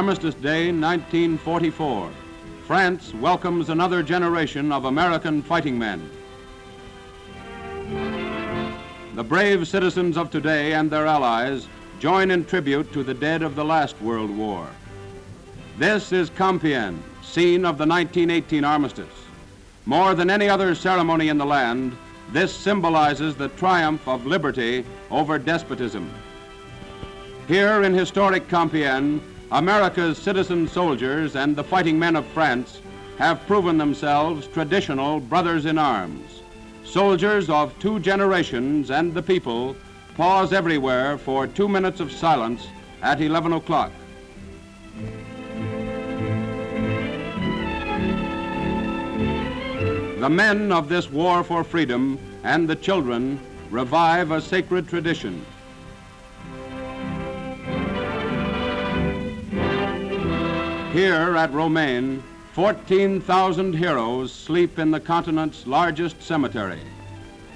Armistice Day, 1944. France welcomes another generation of American fighting men. The brave citizens of today and their allies join in tribute to the dead of the last World War. This is Compiègne, scene of the 1918 armistice. More than any other ceremony in the land, this symbolizes the triumph of liberty over despotism. Here in historic Compiègne, America's citizen soldiers and the fighting men of France have proven themselves traditional brothers in arms. Soldiers of two generations and the people pause everywhere for 2 minutes of silence at 11 o'clock. The men of this war for freedom and the children revive a sacred tradition. Here at Romaine, 14,000 heroes sleep in the continent's largest cemetery.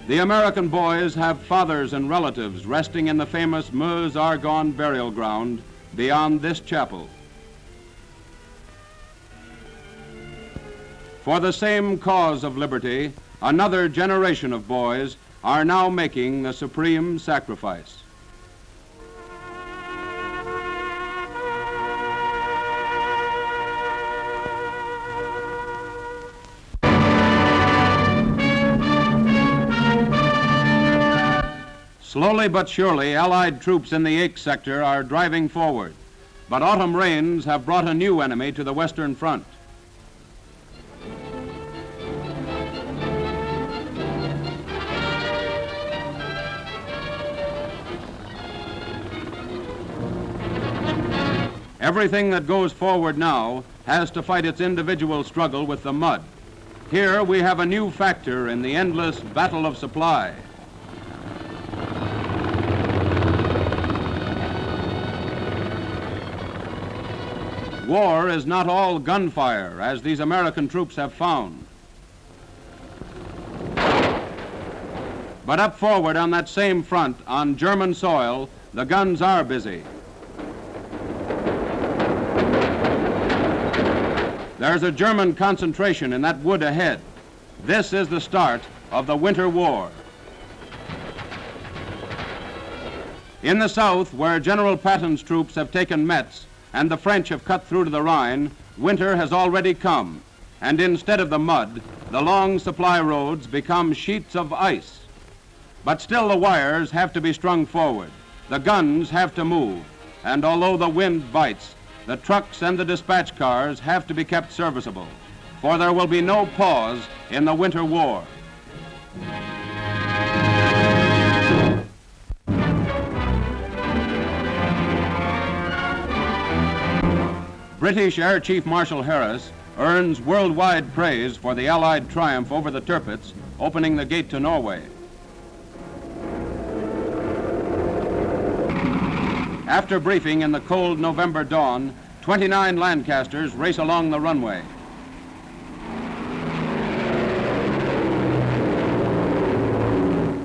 The American boys have fathers and relatives resting in the famous Meuse-Argonne burial ground beyond this chapel. For the same cause of liberty, another generation of boys are now making the supreme sacrifice. Slowly but surely, Allied troops in the Ache sector are driving forward, but autumn rains have brought a new enemy to the Western Front. Everything that goes forward now has to fight its individual struggle with the mud. Here we have a new factor in the endless battle of supply. War is not all gunfire, as these American troops have found. But up forward on that same front, on German soil, the guns are busy. There's a German concentration in that wood ahead. This is the start of the Winter War. In the south, where General Patton's troops have taken Metz and the French have cut through to the Rhine, winter has already come, and instead of the mud, the long supply roads become sheets of ice. But still the wires have to be strung forward. The guns have to move, and although the wind bites, the trucks and the dispatch cars have to be kept serviceable, for there will be no pause in the Winter War. British Air Chief Marshal Harris earns worldwide praise for the Allied triumph over the Tirpitz, opening the gate to Norway. After briefing in the cold November dawn, 29 Lancasters race along the runway.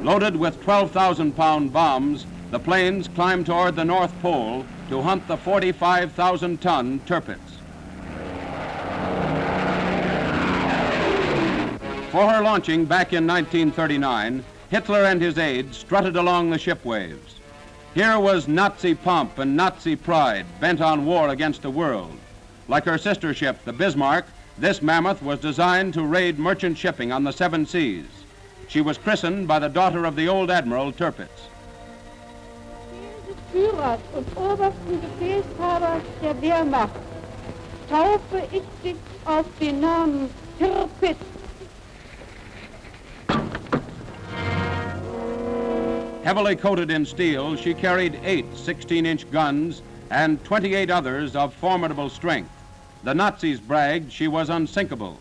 Loaded with 12,000-pound bombs, the planes climb toward the North Pole to hunt the 45,000-ton Tirpitz. For her launching back in 1939, Hitler and his aides strutted along the ship waves. Here was Nazi pomp and Nazi pride bent on war against the world. Like her sister ship, the Bismarck, this mammoth was designed to raid merchant shipping on the seven seas. She was christened by the daughter of the old Admiral Tirpitz. Führers und obersten Befehlshabers der Wehrmacht taufe ich dich auf den Namen Tirpitz. Heavily coated in steel, she carried 8 16-inch guns and 28 others of formidable strength. The Nazis bragged she was unsinkable.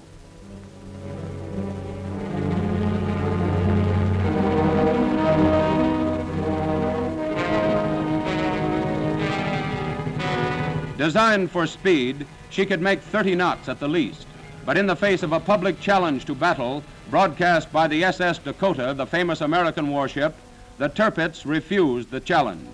Designed for speed, she could make 30 knots at the least. But in the face of a public challenge to battle, broadcast by the SS Dakota, the famous American warship, the Tirpitz refused the challenge.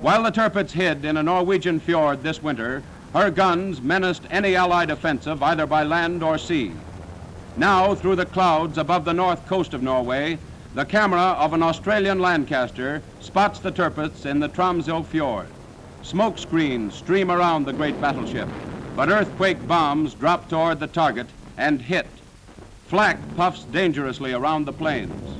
While the Tirpitz hid in a Norwegian fjord this winter, her guns menaced any Allied offensive either by land or sea. Now, through the clouds above the north coast of Norway, the camera of an Australian Lancaster spots the Tirpitz in the Tromsø fjord. Smoke screens stream around the great battleship, but earthquake bombs drop toward the target and hit. Flak puffs dangerously around the planes.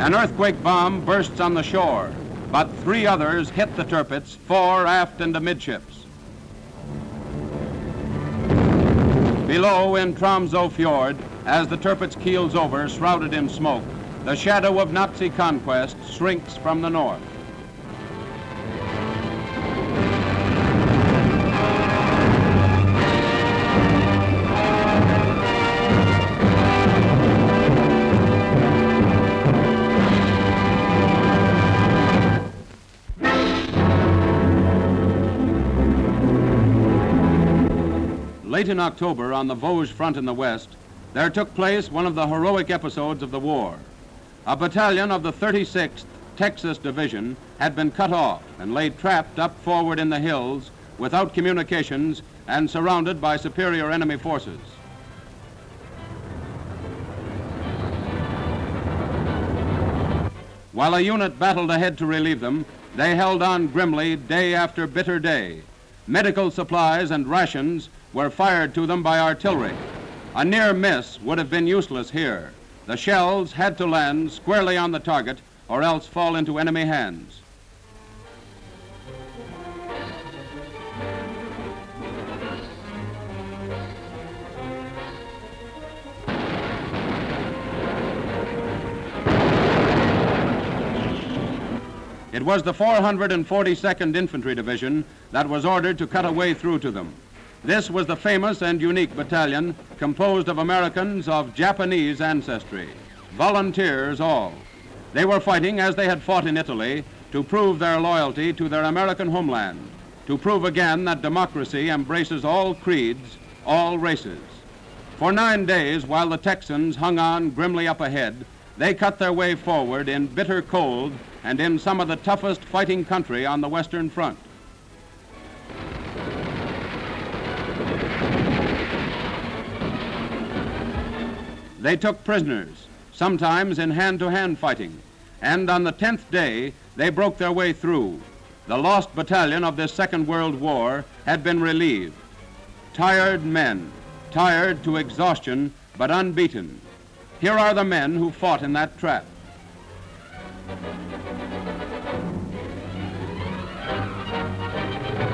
An earthquake bomb bursts on the shore, but 3 others hit the Tirpitz, fore, aft, and amidships. Below in Tromsø fjord, as the Tirpitz keels over, shrouded in smoke, the shadow of Nazi conquest shrinks from the north. Late in October, on the Vosges front in the west, there took place one of the heroic episodes of the war. A battalion of the 36th Texas Division had been cut off and lay trapped up forward in the hills without communications and surrounded by superior enemy forces. While a unit battled ahead to relieve them, they held on grimly day after bitter day. Medical supplies and rations were fired to them by artillery. A near miss would have been useless here. The shells had to land squarely on the target or else fall into enemy hands. It was the 442nd Infantry Division that was ordered to cut a way through to them. This was the famous and unique battalion composed of Americans of Japanese ancestry, volunteers all. They were fighting as they had fought in Italy to prove their loyalty to their American homeland, to prove again that democracy embraces all creeds, all races. For 9 days, while the Texans hung on grimly up ahead, they cut their way forward in bitter cold and in some of the toughest fighting country on the Western Front. They took prisoners, sometimes in hand-to-hand fighting, and on the 10th day, they broke their way through. The lost battalion of this Second World War had been relieved. Tired men, tired to exhaustion, but unbeaten. Here are the men who fought in that trap.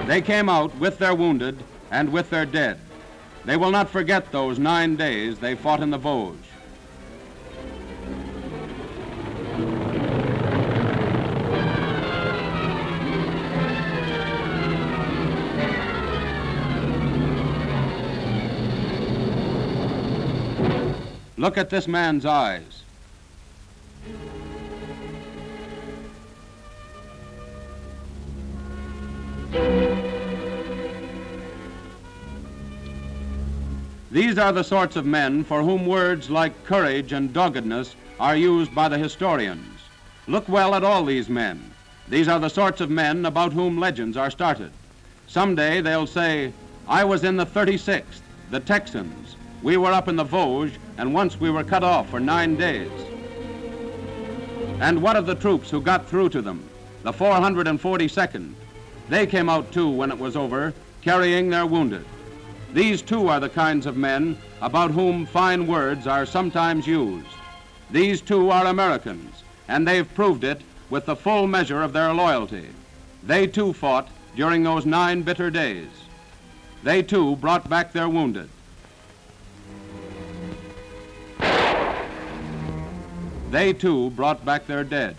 They came out with their wounded and with their dead. They will not forget those 9 days they fought in the Vosges. Look at this man's eyes. These are the sorts of men for whom words like courage and doggedness are used by the historians. Look well at all these men. These are the sorts of men about whom legends are started. Someday they'll say, I was in the 36th, the Texans. We were up in the Vosges, and once we were cut off for 9 days. And what of the troops who got through to them? The 442nd. They came out too when it was over, carrying their wounded. These too are the kinds of men about whom fine words are sometimes used. These too are Americans, and they've proved it with the full measure of their loyalty. They too fought during those 9 bitter days. They too brought back their wounded. They too brought back their dead.